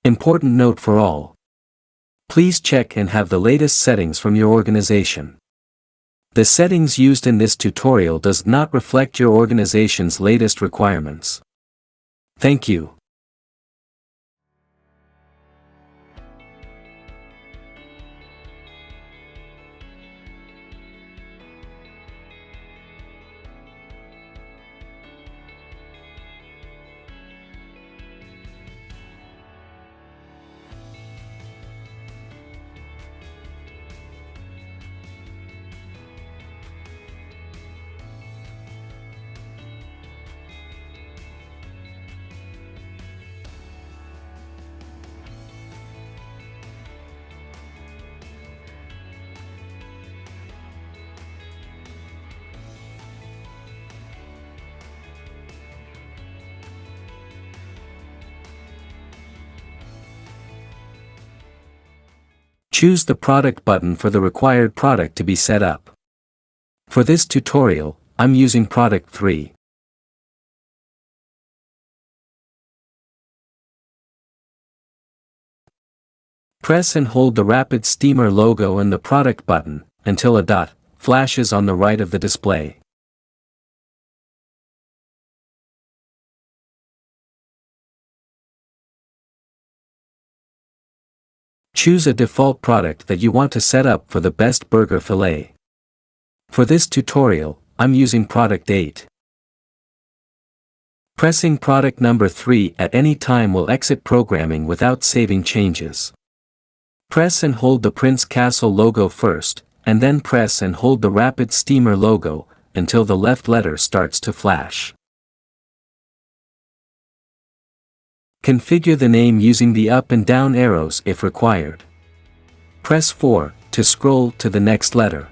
Important note for all. Please check and have the latest settings from your organization. The settings used in this tutorial does not reflect your organization's latest requirements. Thank you. Choose the product button for the required product to be set up. For this tutorial, I'm using product 3. Press and hold the Rapid Steamer logo and the product button until a dot flashes on the right of the display. Choose a default product that you want to set up for the best burger fillet. For this tutorial, I'm using product 8. Pressing product number 3 at any time will exit programming without saving changes. Press and hold the Prince Castle logo first, and then press and hold the Rapid Steamer logo until the left letter starts to flash. Configure the name using the up and down arrows if required. Press 4 to scroll to the next letter.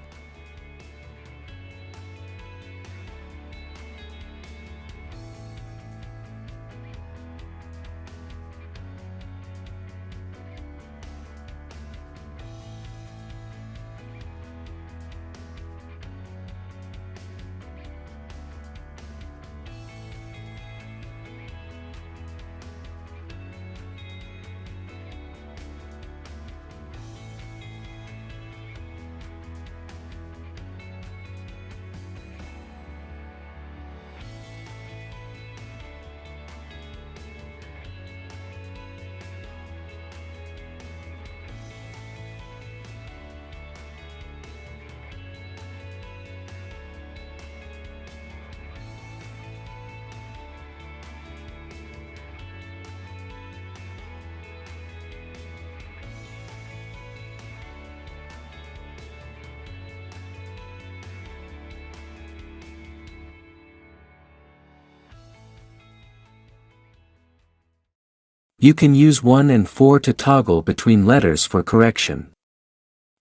You can use 1 and 4 to toggle between letters for correction.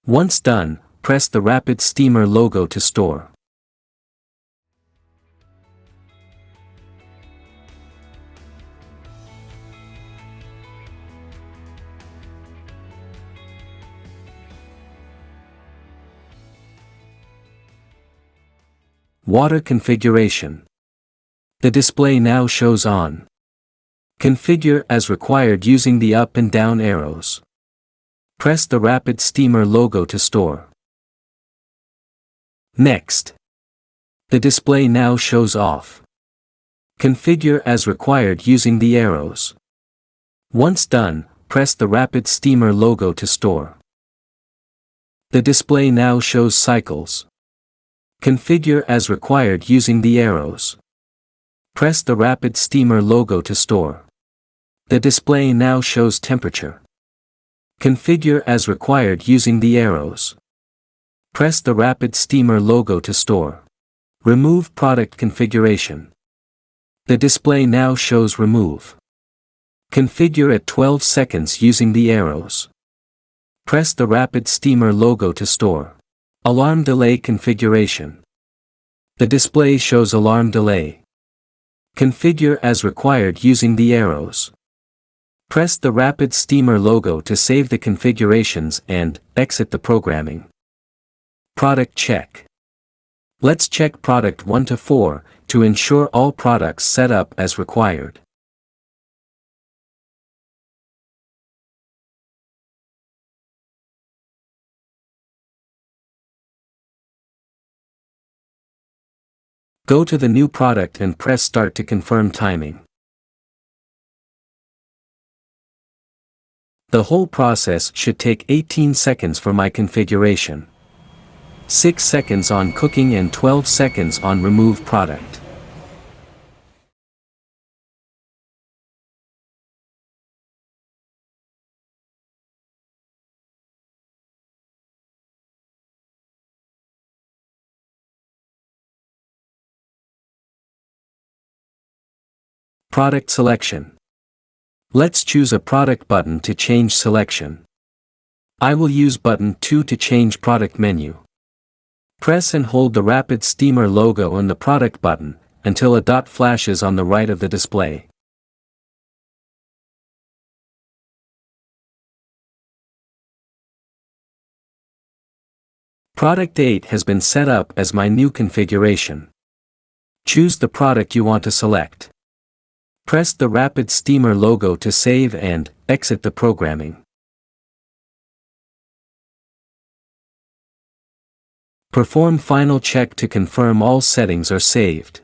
Once done, press the Rapid Steamer logo to store. Water configuration. The display now shows on. Configure as required using the up and down arrows. Press the Rapid Steamer logo to store. Next. The display now shows off. Configure as required using the arrows. Once done, press the Rapid Steamer logo to store. The display now shows cycles. Configure as required using the arrows. Press the Rapid Steamer logo to store. The display now shows temperature. Configure as required using the arrows. Press the Rapid Steamer logo to store. Remove product configuration. The display now shows remove. Configure at 12 seconds using the arrows. Press the Rapid Steamer logo to store. Alarm delay configuration. The display shows alarm delay. Configure as required using the arrows. Press the Rapid Steamer logo to save the configurations and exit the programming. Product check. Let's check product 1 to 4 to ensure all products set up as required. Go to the new product and press Start to confirm timing. The whole process should take 18 seconds for my configuration. 6 seconds on cooking and 12 seconds on remove product. Product selection. Let's choose a product button to change selection. I will use button 2 to change product menu. Press and hold the Rapid Steamer logo on the product button until a dot flashes on the right of the display. Product 8 has been set up as my new configuration. Choose the product you want to select. Press the Rapid Steamer logo to save and exit the programming. Perform final check to confirm all settings are saved.